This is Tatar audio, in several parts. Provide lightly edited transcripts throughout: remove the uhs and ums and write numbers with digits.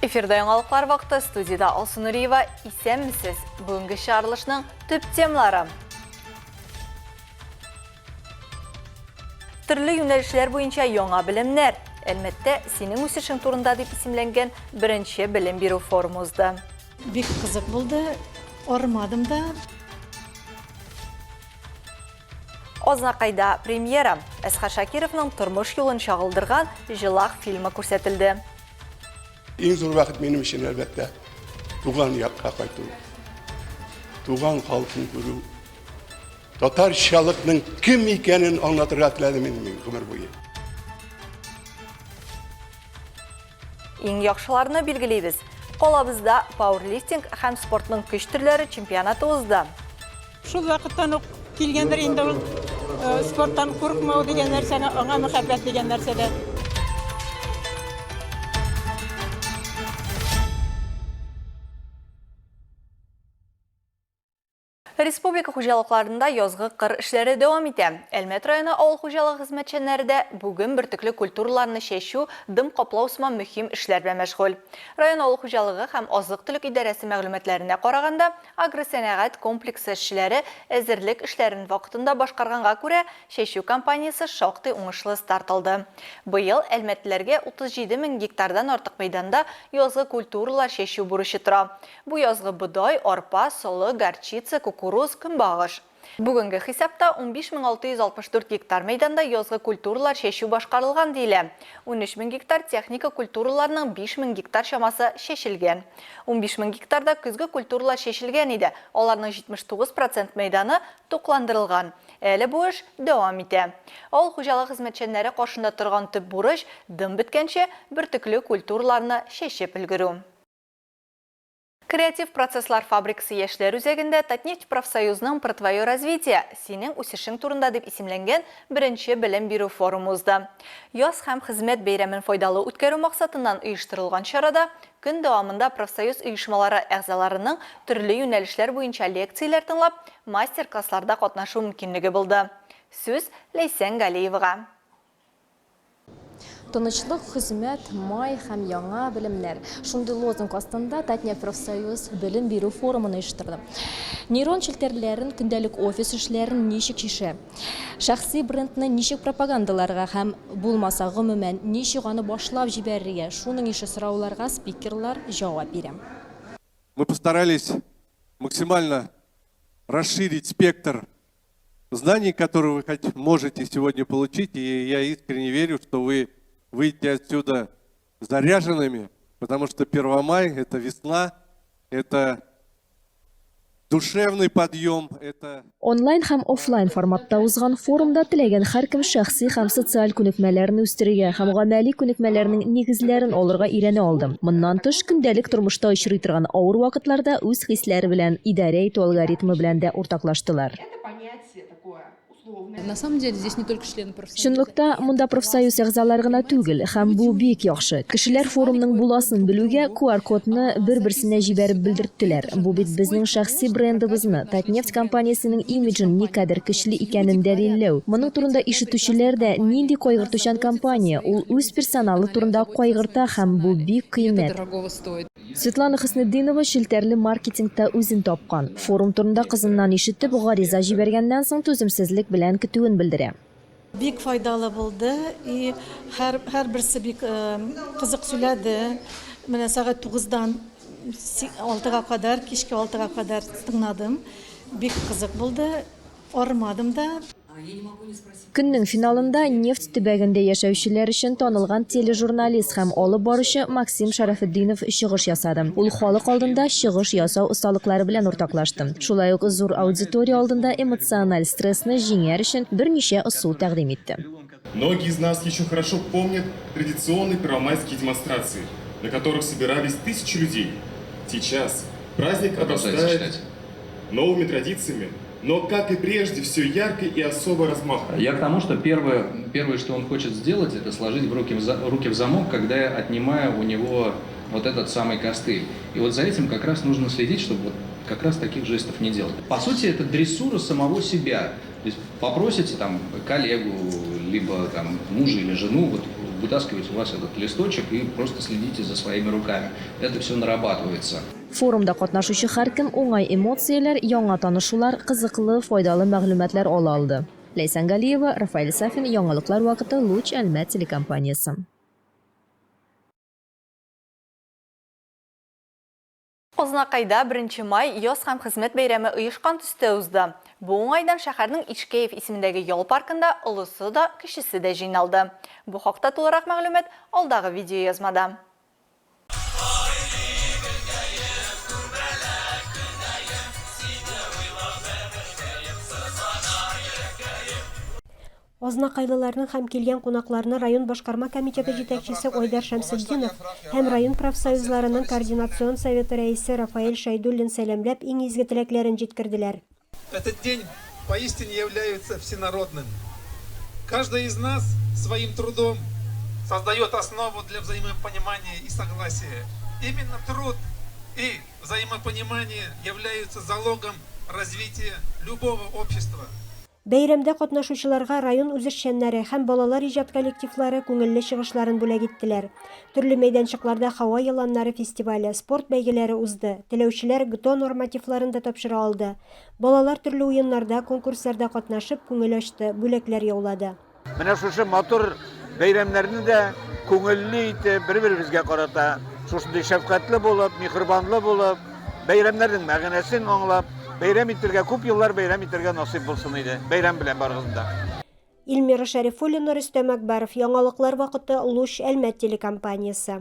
Эфирда яңалыклар вакыты, студияда Алсу Нуриева. Исәнмесез? Бүгенге чыгарылышның төп темалары. Төрле юнәлешләр буенча яңа белемнәр. Әлбәттә, синең үсешең турында дип исемләнгән беренче белем бирү форумы узды. Бик кызык булды, армадым да. Ознакайда премьера. Әсхар Шакировның тормыш юлын чагылдырган «Җылак» фильмы күрсәтелде. En zor vakit benim için elbette tuğan yakka kaytu. Tuğan halkın kuru. Tatar şalıkның kim ikenin anlatır atladım benim ömür boyu. Иң яхшыларны билгелейбез. Колабызда пауэрлифтинг һәм спортның көч төрләре чемпионаты узды. Шул вакыттан ук килгәндер инде ул спорттан курыкмау дигән нәрсәне, аңа мәхәббәт дигән нәрсәдә. Республика хуҗалыкларында язгы кыр эшләре дәвам итә. Әлмәт районы авыл хуҗалыгы хезмәтчәннәре бүген бертөкле культураларны чәчү, дым каплау сыман мөһим эшләр белән мәшгуль. Район авыл хуҗалыгы һәм азык-төлек идарәсе мәгълүматларына караганда, агросәнәгать комплексы эшләре әзерлек эшләрен вакытында башкарганга күрә, чәчү кампаниясе шактый уңышлы старт алды. Быел әлмәтләргә 37 мең гектардан артык мәйданда язгы культуралар чәчү бурычы тора. Бу язгы бодай, арпа, солы, горчица, кукуруз, көнбагыш. Бүгенге хисапта 15664 гектар мәйданда язгы культуралар чәчү башкарылган диелә. 13 мең гектар техника культураларның 5 мең гектар чамасы чәчелгән. 15 мең гектарда көзге культуралар чәчелгән иде. Аларның 79% мәйданы тукландырылган. Әле бу эш дәвам итә. Авыл хуҗалыгы хезмәтчәннәре каршында торган төп бурыч дым беткәнче бертөкле культураларны чәчеп өлгерү. Креатив процесслар фабрикасы яшьләр үзәгендә Татнефть профсоюзның «Про твое развитие» синең үсешең турында дип исемләнгән беренче белем бирү форумы узды. Яз һәм хезмәт бәйрәмен файдалы үткәрү максатыннан оештырылган чарада көн дәвамында профсоюз оешмалары әгъзаларының төрле юнәлешләр буенча лекцияләр тыңлап, мастер-классларда катнашу мөмкинлеге булды. Сүз Ләйсән Галиевага. Тынычлык, хезмәт, май һәм яңа белемнәр. Шундый лозунг астында Татнефть профсоюз белем бирү форумын оештырды. Нейрон челтәрләрен, көндәлек офис эшләрен ничек чишә? Шәхси брендны ничек пропагандаларга һәм булмаса гомумән ничек аны башлап җибәрергә? Шуның ише сорауларга спикерлар җавап бирә. Мы постарались максимально расширить спектр знаний, которые вы можете сегодня получить, и я искренне верю, что вы выйдете отсюда заряженными, потому что 1 мая – это весна, это душевный подъем, это... Онлайн һәм офлайн форматта узган форумда теләгән һәркем шәхси һәм социаль күнекмәләрне үстерергә һәм гамәли күнекмәләрнең нигезләрен алырга өйрәнә алды. Моннан тыш көндәлек тормышта очрый торган авыр вакытларда үз хисләре белән идарә итү алгоритмы белән дә уртаклаштылар. На самом деле здесь не только члены профсоюза. Чынлыкта монда профсоюз әгъзалары гына түгел, һәм бу бик яхшы. Кешеләр форумның буласын белүгә QR-кодны бер-берсенә җибәреп белдерттеләр. Бу бит безнең шәхси брендыбызны, Татнефть компаниясенең имиджын никадәр көчле икәнен дәлилләү. Моның турында ишетүчеләр дә нинди кайгыртучан компания, ул үз персоналы турында кайгырта һәм бу бик кыйммәт. Дорогого стоит. Светлана Хөснетдинова челтәрле маркетингта үзен тапкан. Форум турында кызыннан ишетеп, гариза җибәргәннән соң түземсезлек белән көтүен белдерә. Бик файдалы булды и һәрберсе бик кызык сөйләде. Менә сәгать 9-дан 6-га кадәр, кичке 6-га кадәр тыңладым. Бик кызык булды. Армадым да. Көннең финалында нефть төбәгендә яшәүчеләр өчен танылган тележурналист һәм алып баручы Максим Шарафетдинов чыгыш ясады. Ул халык алдында чыгыш ясау осталыклары белән уртаклашты. Шулай ук зур аудитория алдында эмоциональ стрессны җиңәр өчен берничә ысул тәкъдим итте. Многие из нас еще хорошо помнят традиционные первомайские демонстрации, на которых собирались тысячи людей. Сейчас праздник обрастает новыми традициями. Но, как и прежде, все ярко и особо размахано. Я к тому, что первое, что он хочет сделать, это сложить руки в замок, когда я отнимаю у него вот этот самый костыль. И вот за этим как раз нужно следить, чтобы вот как раз таких жестов не делать. По сути, это дрессура самого себя. То есть попросите там коллегу, либо там мужа или жену, вот вытаскиваете у вас этот листочек и просто следите за своими руками. Это все нарабатывается. Форумда катнашучы һәркем уңай эмоцияләр, яңа танышулар, кызыклы, файдалы мәгълүматлар ала алды. Ләйсән Галиева, Рафаэль Сафин, яңалыклар вакыты, Луч Әлмәт телекомпаниясе. Ознакайда 1 май яз һәм хезмәт бәйрәме оешкан төстә узды. Бу уңайдан шәһәрнең Ичкеев исемендәге ял паркында олысы да, кечесе дә җыйналды. Бу хакта тулырак мәгълүмат алдагы видео язмада. Ознакайлыларның һәм килгән кунакларны район башкарма комитеты җитәкчесе Ойдар Шәмсетдинов һәм район профсоюзларының координацион советы рәисе Рафаэль Шайдуллин сәламләп иң изге теләкләрен җиткерделәр. Этот день поистине является всенародным. Каждый из нас своим трудом создает основу для взаимопонимания и согласия. Именно труд и взаимопонимание являются залогом развития любого общества. Бәйрәмдә катнашучыларга район үзешчәннәре һәм балалар иҗат коллективлары күңелле чыгышларын бүләк иттеләр. Төрле мәйданчыкларда һава яланнары фестивале, спорт бәйгеләре узды. Теләүчеләр ГТО нормативларын да тапшыра алды. Балалар төрле уеннарда, конкурсларда катнашып, күңел ачты, бүләкләр яулады. Менә шушы матур бәйрәмнәрне дә күңелле итеп, бер-беребезгә карата, шушындый шәфкатьле булып, михрибанлы булып, бәйрәмнәрнең мәгънәсен аңлап, бәйрәм итәргә, күп еллар бәйрәм итәргә насыйп булсын иде. Бәйрәм белән барыгызда. Илмира Шәрифуллина, Рөстәм Әкбәров, яңалыклар вакыты, Луч Әлмәт телекомпаниясе.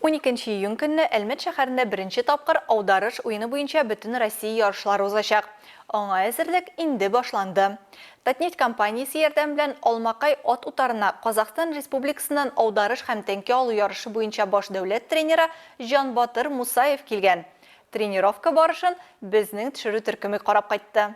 12 июнь көнне Әлмәт шәһәрендә 1-нче тапкыр аударыш уены буенча бөтен Россия ярышлары узачак. Аңа әзерлек инде башланды. Татнефть компаниясе ярдәм белән Алмакай ат утарына Казахстан Республикасыннан аударыш һәм тәнкә алу ярышы буенча баш дәүләт тренеры Жан Батыр Мусаев килгән. Тренировка барышын безнең төшерү төркеме карап кайтты.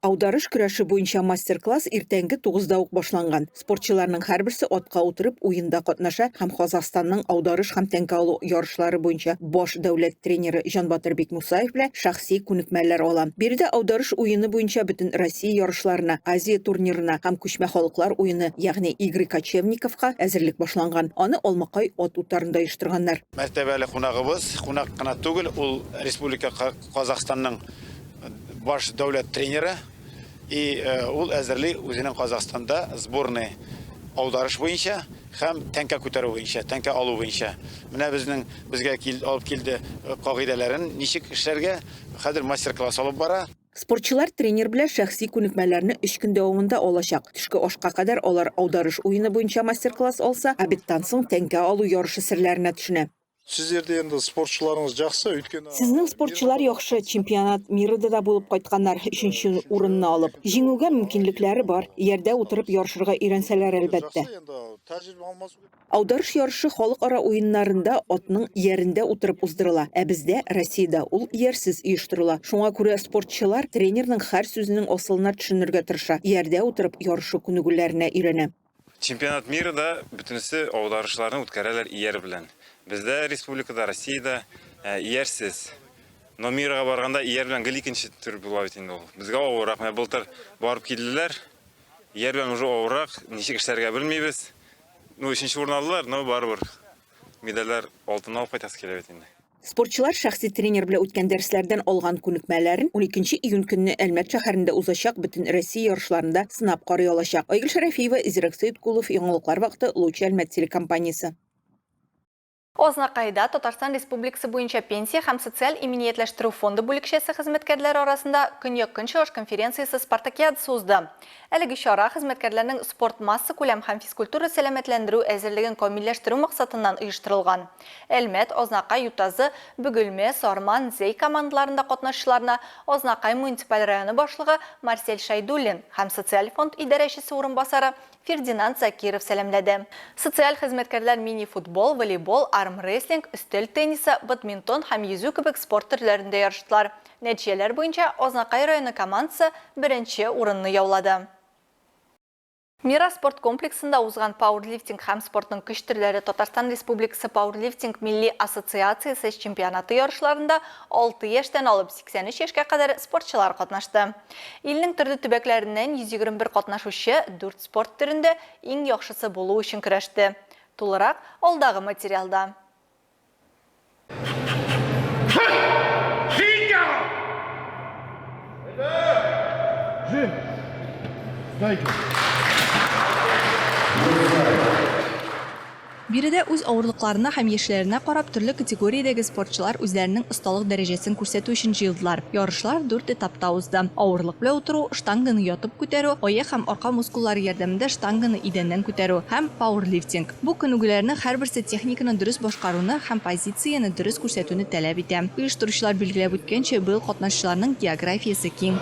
Аударыш көрәше буенча мастер-класс иртәнге 9-да ук башланган. Спортчыларның һәрберсе атка утырып уенда катнаша һәм Казахстанның аударыш һәм тәнкә алу ярышлары буенча баш дәүләт тренеры Жан Батыр Мусаев белән шәхси күнекмәләр ала. Биредә аударыш уены буенча бөтен Россия ярышларына, Азия турнирына һәм күчмә халыклар уены, ягъни Игорь Кочевниковка әзерлек башланган. Аны Алмакай ат утарында оештырганнар. Мәртәбәле кунагыбыз, кунак кына түгел, ул Республика Казахстанның баш дәүләт тренеры. И ул әзерли үзенең Казахстанда сборный аударыш буенча һәм тәнкә күтәрү буенча, тәнкә алу буенча. Менә безгә алып килде кагыйдәләрен ничек эшләргә, хәзер мастер-класс алып бара. Спортчылар тренер белән шәхси күнекмәләрне 3 көн дәвамында алачак. Төшке ашка кадәр алар аударыш уены буенча мастер-класс алса, обедтан соң тәнкә алу ярышы серләренә төшенә. Сіздерде енді спортшыларыңыз жақсы, өйткені... Сезнең спортчылар яхшы, чемпионат мирда да булып кайтканнар, 3-нче урынны алып. Җиңүгә мөмкинлекләре бар. Ярдә утырып ярышырга өйрәнсәләр әлбәттә. Аударыш ярышы халыкара уеннарында атның ярендә утырып уздырыла, ә бездә Россиядә ул ярсыз оештырыла. Шуңа күрә спортчылар тренерның һәр сүзенең асылына төшенергә тырыша. Ярдә утырып ярышы күнегүләренә өйрәнә. Чемпионат мирда бөтенесе аударышларны үткәрәләр ияр белән. Бездә республикада, Россиядә иярсез. Но мирга барганда ияр белән гел икенче төр була бит инде ул. Безгә авыррак. Менә былтыр барып килделәр. Ияр белән уже авыррак, ничек эшләргә белмибез. Ну, 3-нче урын алдылар, но барыбер медальләр алтын алып кайтасы килә бит инде. Спортчылар шәхси тренер белән үткән дәресләрдән алган күнекмәләрен 12 июнь көнне Әлмәт шәһәрендә узачак бөтен Россия ярышларында сынап карый алачак. Айгөл Шәрәфиева, Израк Сәйдкулов, яңалыклар вакыты, Луч Әлмәт телекомпаниясе. Ознакайда Татарстан Республикасы буенча пенсия һәм социаль иминиятләштерү фонды бүлекчәсе хезмәткәрләре арасында Көньяк-Көнчыгыш конференциясе спартакиадасы узды. Әлеге чара хезмәткәрләрнең спорт масса күләм һәм физкультура сәламәтләндерү әзерлеген камилләштерү максатыннан оештырылган. Әлмәт, Ознакай, Ютазы, Бөгелмә, Сарман, Зей командаларында катнашучыларына Ознакай муниципаль районы башлыгы Марсель Шайдуллин һәм социаль фонд идарәчесе урынбасары Фердинанд Закиров сәламләде. Социаль хезмәткәрләр мини-футбол, волейбол, армрестлинг, өстәл теннисы, бадминтон һәм йөзү кебек спорт төрләрендә ярыштылар. Нәтиҗәләр буенча Ознакай районы командасы 1-нче урынны яулады. Мира спорт комплексында узган пауэрлифтинг һәм спортның көч түрләре Татарстан Республикасы пауэрлифтинг милли ассоциациясы чемпионаты ярышларында 6 яшьтән алып 83 яшькә кадәр спортчылар катнашты. Илнең төрле төбәкләреннән 121 катнашучы 4 спорт төрендә иң яхшысы булу өчен көрәште. Тулырак алдагы материалда. Биредә үз авырлыкларына һәм яшьләренә карап төрле категориядәге спортчылар үзләренең осталык дәрәҗәсен күрсәтү өчен җыелдылар. Ярышлар 4 этапта узды. Авырлык белән утыру, штанганы ятып күтәрү, аяк һәм арка мускуллары ярдәмендә штанганы идәннән күтәрү һәм пауэрлифтинг. Бу күнегүләрнең һәрберсе техниканы дөрес башкаруны һәм позицияны дөрес күрсәтүне таләп итә. Оештыручылар билгеләп үткәнчә, быел катнашучыларның географиясе киң.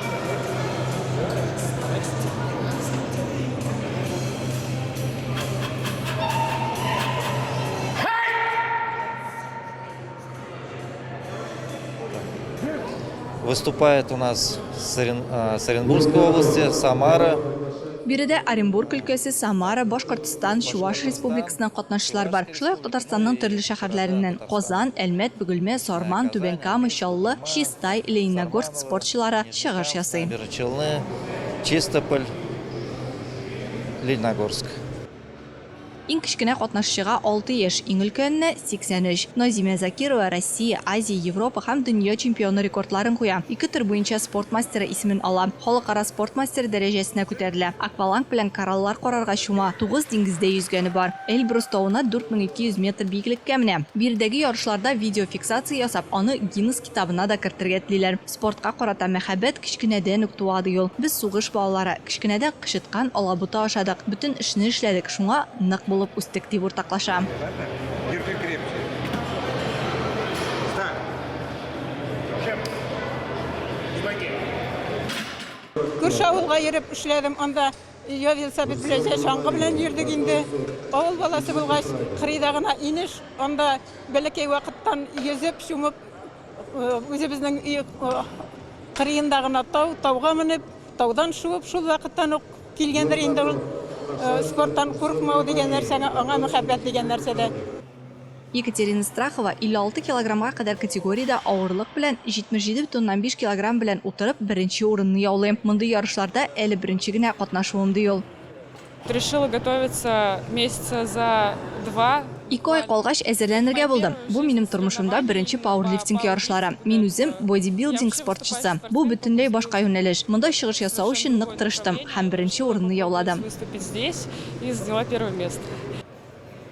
Выступает у нас с Оренбургской области, Самара. Биредә Оренбург өлкәсе, Самара, Башкортстан, Чуваш республикасынан катнашучылар бар. Шулай ук Татарстанның төрле шәһәрләреннән Казан, Әлмәт, Бөгелмә, Сарман, Түбәнкама, Чаллы, Чистай, Лениногорск спортчылары чыгыш ясый. Челны, Чистополь, Лениногорск. Иң кечкенә катнашучыга 6 яшь, иң өлкәненә 83. Назима Закирова Россия, Азия, Европа һәм дөнья чемпионы рекордларын куя. 2 төр буенча спорт мастеры исемен ала. Халыкара спорт мастеры дәрәҗәсенә күтәрелә. Акваланг белән кораллар карарга чума. 9 диңгездә yüзгәне бар. Эльбрус тауына 4200 метр биеклеккә менә. Биредәге ярышларда видеофиксация ясап, аны Гиннес китабына да кертергә телиләр. Спортка карата мәхәббәт кечкенәдән үк туа ди ул. Без сугыш балалары, кечкенәдә кышыткан алабута ашадык. Бүтән эшне эшләдек. Шуңа нык булып үстек дип уртаклаша. Күрше авылга йөреп эшләдем, анда велосипед белән чаңгы белән йөрдек инде. Авыл баласы булгач, кырыйда гына инеш, анда бәләкәй вакыттан йөзеп, шумып, үзебезнең кырыенда гына тауга менеп, таудан шуып, шул вакыттан ук килгәндер инде ул спорттан курыкмау дигән нәрсәне, аңа мәхәббәт дигән нәрсәдә. Екатерина Страхова 56 килограммга кадәр категориядә авырлык белән 77,5 килограмм белән утырып беренче урынны яулый. Мондый ярышларда әле беренче генә катнашуым ди ул. Решила готовиться месяца за 2. 2 ай калгач әзерләнергә булдым. Бу минем тормышымда беренче пауэрлифтинг ярышлары. Мин үзем бодибилдинг спортчысы. Бу бөтенләй башка юнәлеш. Монда чыгыш ясау өчен нык тырыштым һәм беренче урынны яуладым. Выступить здесь и заняла первое место.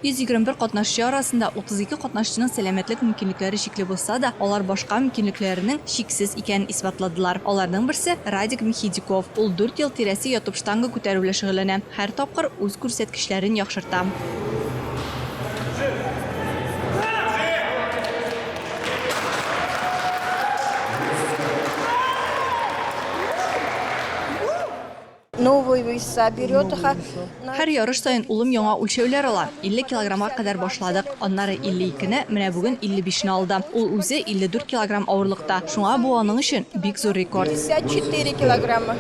121 катнашчы арасында 32 катнашчының сәламәтлек мөмкинлекләре шикле булса да, алар башка мөмкинлекләренең шиксез икәнен исбатладылар. Аларның берсе Радик Михидиков. Ул 4 ел тирәсе ятып штанга күтәрү белән шөгыльләнә. Һәр тапкыр үз күрсәткечләрен яхшырта. Һәр ярыш саен улым яңа үлчәүләр ала. 50 килограммга кадәр башладык. Аннары 52-не, менә бүген 55-не алды. Ул үзе 54 килограмм авырлыкта. Шуңа бу аның өчен бик зур рекорд. 54 килограмма.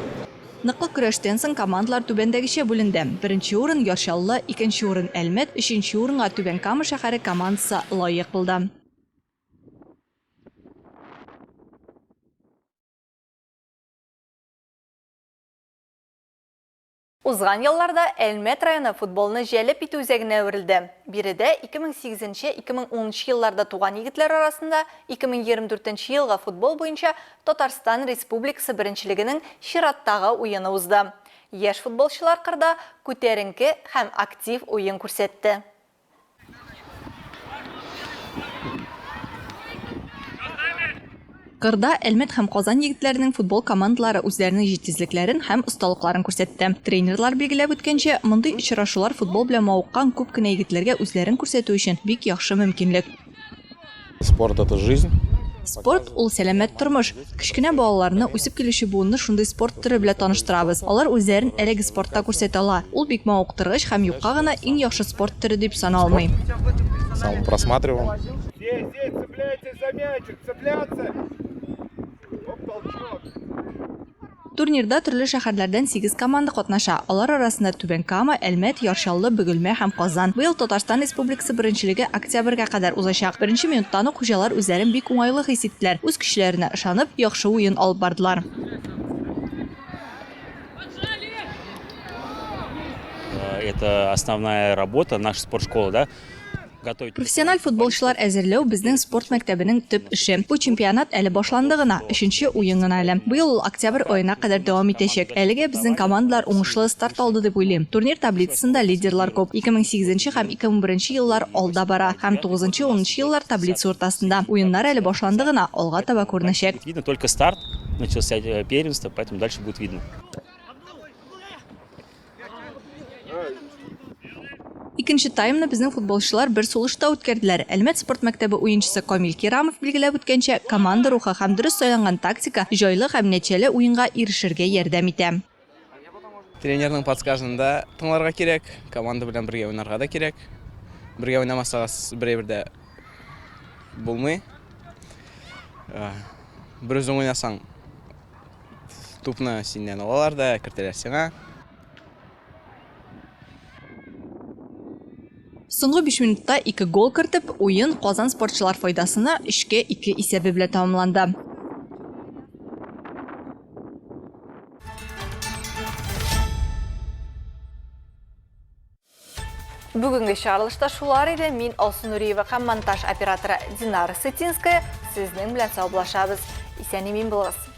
Ныклы көрәштән соң командалар түбәндәгечә бүленде. Беренче урын Яршаллы, икенче урын Әлмәт, өченче урынга Түбәнкама шәһәре командасы лаек булды. Узган елларда Әлмәт районы футболны җәлеп итү үзәгенә әверелде. Биредә 2008-2010 елларда туган егетләр арасында 2024 елга футбол буенча Татарстан Республикасы беренчелегенең чираттагы уены узды. Яшь футболчылар кырда күтәренке һәм актив уен күрсәтте. Кырда Әлмәт һәм Казан егетләренең футбол командалары үзләренең җитезлекләрен һәм осталыкларын күрсәтте. Тренерлар билгеләп үткәнчә, мондый очрашулар футбол белән мавыккан күп кенә егетләргә үзләрен күрсәтү өчен бик яхшы мөмкинлек. Спорт это жизнь. Спорт ул сәламәт тормыш. Кечкенә балаларны үсеп килүче буынны шундый спорт төре белән таныштырабыз. Алар үзләрен әлеге спортта күрсәтә ала. Ул бик мавыктыргыч һәм юкка гына иң яхшы спорт төре дип саналмый. Сам просматривал. Турнирда төрле шәһәрләрдән 8 команда катнаша. Алар арасында Түбән Кама, Әлмәт, Яршаллы, Бөгелмә һәм Казан. Быел Татарстан Республикасы беренчелеге октябрьгә кадәр узачак. Беренче минуттан ук хуҗалар үзләрен бик уңайлы хис иттеләр. Үз көчләренә ышанып, яхшы уен алып бардылар. Это основная работа нашей спортшколы, да? Профессиональ футболчылар әзерләү безнең спорт мәктәбенең төп эше. Бу чемпионат әле башланды гына, 3нче уен гына әле. Быел ул октябрь аена кадәр дәвам итәчәк. Әлегә безнең командалар уңышлы старт алды дип уйлыйм. Турнир таблицасында лидерлар күп. 2008 һәм 2001 еллар алда бара, һәм 9-10 еллар таблица уртасында. Уеннар әле башланды гына, алга таба күренәчәк. Видно только старт, начался первенство, поэтому дальше будет видно. Икенче таймны безнең футболчылар бер сулышта үткәрделәр. Әлмәт спорт мәктәбе уенчысы Камил Кирамов билгеләп үткәнчә, команда рухы һәм дөрес сайланган тактика җайлы һәм нәтиҗәле уенга ирешергә ярдәм итә. Тренерның подсказында тыңларга кирәк, команда белән бергә уйнарга да кирәк. Бергә уйнамасагыз берәр-бердә булмый. Бер үзең уйнасаң, тупны синнән алалар да, кертәләр сиңа. Соңгы 5 минутта 2 гол кертеп, уен Казан спортчылар файдасына 3-2 исәбе белән тамамланды. Бүгінгі шарылышта шулар иде. Мин Алсу Нуриева һәм монтаж операторы Динара Сытинская. Сезнең белән саублашабыз. Исән-имин булыгыз.